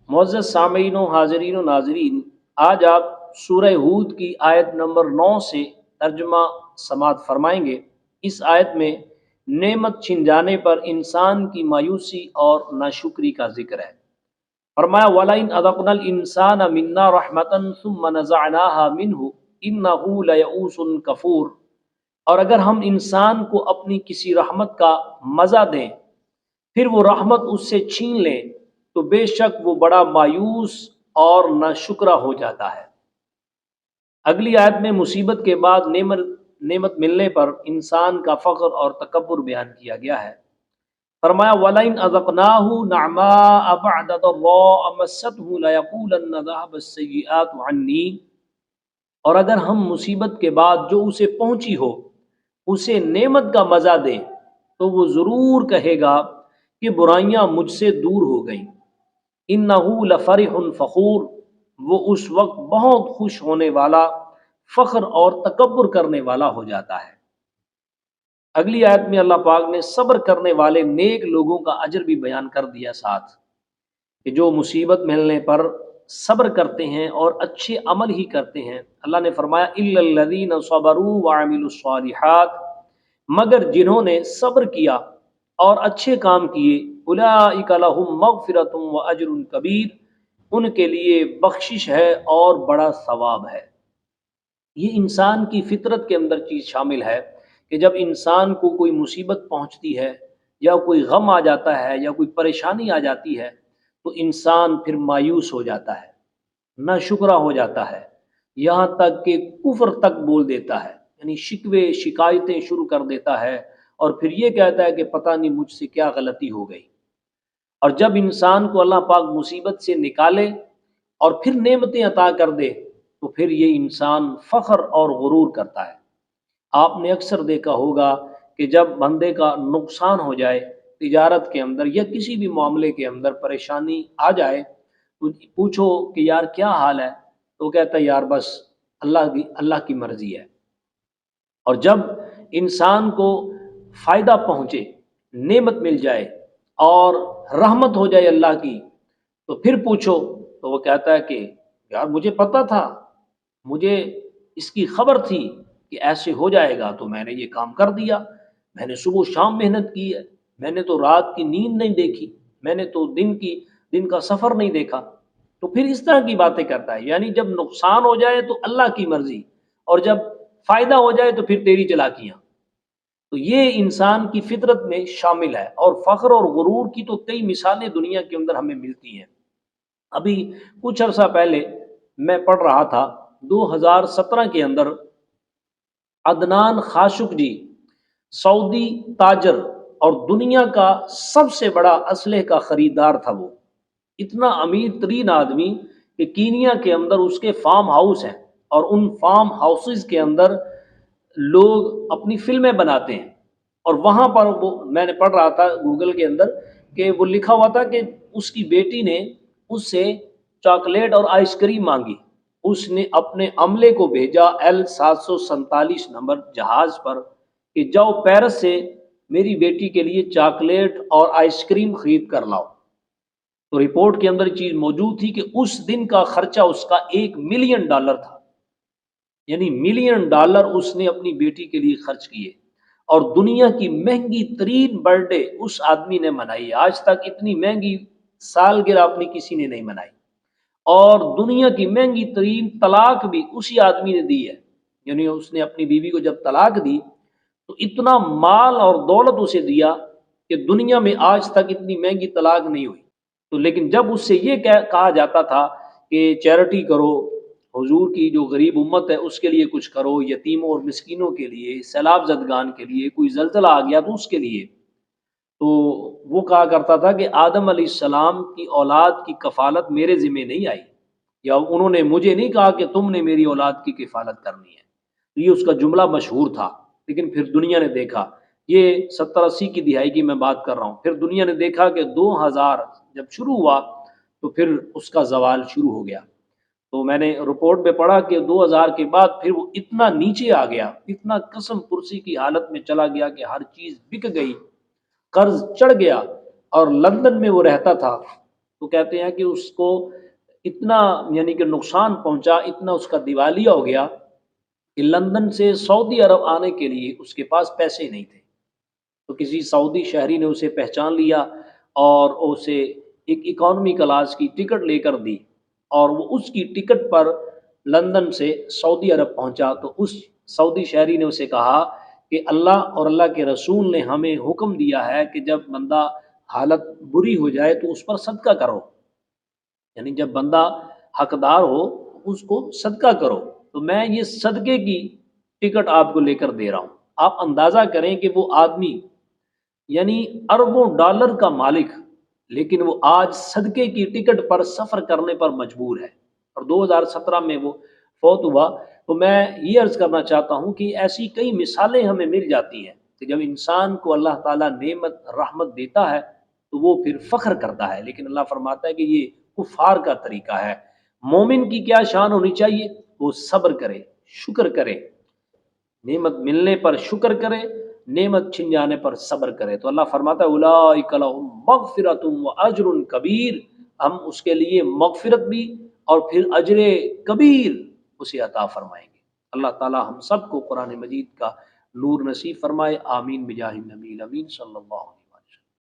معزز سامعین و حاضرین و ناظرین، آج آپ سورہ ہود کی آیت نمبر 9 سے ترجمہ سماعت فرمائیں گے۔ اس آیت میں نعمت چھن جانے پر انسان کی مایوسی اور ناشکری کا ذکر ہے۔ فرمایا وَلَئِنْ أَذَقْنَا الْإِنسَانَ مِنَّا رَحْمَةً ثُمَّ نَزَعْنَاهَا مِنْهُ إِنَّهُ لَيَئُوسٌ کفور، اور اگر ہم انسان کو اپنی کسی رحمت کا مزہ دیں پھر وہ رحمت اس سے چھین لیں تو بے شک وہ بڑا مایوس اور ناشکرا ہو جاتا ہے۔ اگلی آیت میں مصیبت کے بعد نعمت ملنے پر انسان کا فخر اور تکبر بیان کیا گیا ہے۔ فرمایا وَلَئِنْ أَذَقْنَاهُ نَعْمَاءَ بَعْدَ ضَرَّاءَ مَسَّتْهُ لَيَقُولَنَّ ذَهَبَ السَّيِّئَاتُ عَنِّي، اور اگر ہم مصیبت کے بعد جو اسے پہنچی ہو اسے نعمت کا مزہ دیں تو وہ ضرور کہے گا کہ برائیاں مجھ سے دور ہو گئیں۔ انہ لفرح فخور، وہ اس وقت بہت خوش ہونے والا، فخر اور تکبر کرنے والا ہو جاتا ہے۔ اگلی آیت میں اللہ پاک نے صبر کرنے والے نیک لوگوں کا اجر بھی بیان کر دیا ساتھ، کہ جو مصیبت ملنے پر صبر کرتے ہیں اور اچھے عمل ہی کرتے ہیں۔ اللہ نے فرمایا الا الذین صبروا وعملوا الصالحات، مگر جنہوں نے صبر کیا اور اچھے کام کیے، اولئک لہم مغفرۃ واجر کبیر، ان کے لیے بخشش ہے اور بڑا ثواب ہے۔ یہ انسان کی فطرت کے اندر چیز شامل ہے کہ جب انسان کو کوئی مصیبت پہنچتی ہے یا کوئی غم آ جاتا ہے یا کوئی پریشانی آ جاتی ہے تو انسان پھر مایوس ہو جاتا ہے، ناشکرا ہو جاتا ہے، یہاں تک کہ کفر تک بول دیتا ہے، یعنی شکوے شکایتیں شروع کر دیتا ہے اور پھر یہ کہتا ہے کہ پتہ نہیں مجھ سے کیا غلطی ہو گئی۔ اور جب انسان کو اللہ پاک مصیبت سے نکالے اور پھر نعمتیں عطا کر دے تو پھر یہ انسان فخر اور غرور کرتا ہے۔ آپ نے اکثر دیکھا ہوگا کہ جب بندے کا نقصان ہو جائے تجارت کے اندر یا کسی بھی معاملے کے اندر پریشانی آ جائے تو پوچھو کہ یار کیا حال ہے، تو کہتا ہے یار بس اللہ کی مرضی ہے۔ اور جب انسان کو فائدہ پہنچے، نعمت مل جائے اور رحمت ہو جائے اللہ کی، تو پھر پوچھو تو وہ کہتا ہے کہ یار مجھے پتہ تھا، مجھے اس کی خبر تھی کہ ایسے ہو جائے گا تو میں نے یہ کام کر دیا، میں نے صبح و شام محنت کی ہے، میں نے تو رات کی نیند نہیں دیکھی، میں نے تو دن کا سفر نہیں دیکھا۔ تو پھر اس طرح کی باتیں کرتا ہے، یعنی جب نقصان ہو جائے تو اللہ کی مرضی اور جب فائدہ ہو جائے تو پھر تیری چلاکیاں۔ تو یہ انسان کی فطرت میں شامل ہے، اور فخر اور غرور کی تو کئی مثالیں دنیا کے اندر ہمیں ملتی ہیں۔ ابھی کچھ عرصہ پہلے میں پڑھ رہا تھا 2017 کے اندر عدنان خاشق جی سعودی تاجر اور دنیا کا سب سے بڑا اسلحے کا خریدار تھا، وہ اتنا امیر ترین آدمی کہ کینیا کے اندر اس کے فارم ہاؤس ہیں اور ان فارم ہاؤسز کے اندر لوگ اپنی فلمیں بناتے ہیں، اور وہاں پر وہ میں نے پڑھ رہا تھا گوگل کے اندر کہ وہ لکھا ہوا تھا کہ اس کی بیٹی نے اس سے چاکلیٹ اور آئس کریم مانگی، اس نے اپنے عملے کو بھیجا L747 نمبر جہاز پر کہ جاؤ پیرس سے میری بیٹی کے لیے چاکلیٹ اور آئس کریم خرید کر لاؤ۔ تو رپورٹ کے اندر چیز موجود تھی کہ اس دن کا خرچہ اس کا $1 ملین تھا، یعنی $1 ملین اس نے اپنی بیٹی کے لیے خرچ کیے، اور دنیا کی مہنگی ترین برتھ ڈے اس آدمی نے منائی۔ آج تک اتنی مہنگی سالگرہ اپنی کسی نے نہیں منائی، اور دنیا کی مہنگی ترین طلاق بھی اسی آدمی نے دی ہے، یعنی اس نے اپنی بیوی کو جب طلاق دی تو اتنا مال اور دولت اسے دیا کہ دنیا میں آج تک اتنی مہنگی طلاق نہیں ہوئی۔ تو لیکن جب اس سے یہ کہا جاتا تھا کہ چیریٹی کرو، حضور کی جو غریب امت ہے اس کے لیے کچھ کرو، یتیموں اور مسکینوں کے لیے، سیلاب زدگان کے لیے، کوئی زلزلہ آ گیا تو اس کے لیے، تو وہ کہا کرتا تھا کہ آدم علیہ السلام کی اولاد کی کفالت میرے ذمہ نہیں آئی، یا انہوں نے مجھے نہیں کہا کہ تم نے میری اولاد کی کفالت کرنی ہے۔ یہ اس کا جملہ مشہور تھا، لیکن پھر دنیا نے دیکھا، یہ 70-80 کی دہائی کی میں بات کر رہا ہوں، پھر دنیا نے دیکھا کہ 2000 جب شروع ہوا تو پھر اس کا زوال شروع ہو گیا۔ تو میں نے رپورٹ میں پڑھا کہ 2000 کے بعد پھر وہ اتنا نیچے آ گیا، اتنا قسم پرسی کی حالت میں چلا گیا کہ ہر چیز بک گئی، قرض چڑھ گیا، اور لندن میں وہ رہتا تھا تو کہتے ہیں کہ اس کو اتنا یعنی کہ نقصان پہنچا، اتنا اس کا دیوالیہ ہو گیا کہ لندن سے سعودی عرب آنے کے لیے اس کے پاس پیسے نہیں تھے۔ تو کسی سعودی شہری نے اسے پہچان لیا اور اسے ایک اکانومی کلاس کی ٹکٹ لے کر دی، اور وہ اس کی ٹکٹ پر لندن سے سعودی عرب پہنچا۔ تو اس سعودی شہری نے اسے کہا کہ اللہ اور اللہ کے رسول نے ہمیں حکم دیا ہے کہ جب بندہ حالت بری ہو جائے تو اس پر صدقہ کرو، یعنی جب بندہ حقدار ہو اس کو صدقہ کرو، تو میں یہ صدقے کی ٹکٹ آپ کو لے کر دے رہا ہوں۔ آپ اندازہ کریں کہ وہ آدمی یعنی اربوں ڈالر کا مالک، لیکن وہ آج صدقے کی ٹکٹ پر سفر کرنے پر مجبور ہے، اور 2017 میں وہ فوت ہوا۔ تو میں یہ عرض کرنا چاہتا ہوں کہ ایسی کئی مثالیں ہمیں مل جاتی ہیں کہ جب انسان کو اللہ تعالیٰ نعمت رحمت دیتا ہے تو وہ پھر فخر کرتا ہے، لیکن اللہ فرماتا ہے کہ یہ کفار کا طریقہ ہے۔ مومن کی کیا شان ہونی چاہیے؟ وہ صبر کرے، شکر کرے، نعمت ملنے پر شکر کرے، نعمت چھن جانے پر صبر کرے۔ تو اللہ فرماتا ہے اولئک لہم مغفرۃ واجر کبیر، ہم اس کے لیے مغفرت بھی اور پھر اجر کبیر اسے عطا فرمائیں گے۔ اللہ تعالی ہم سب کو قرآن مجید کا نور نصیب فرمائے، آمین بجاہ النبی الامین صلی اللہ علیہ وسلم۔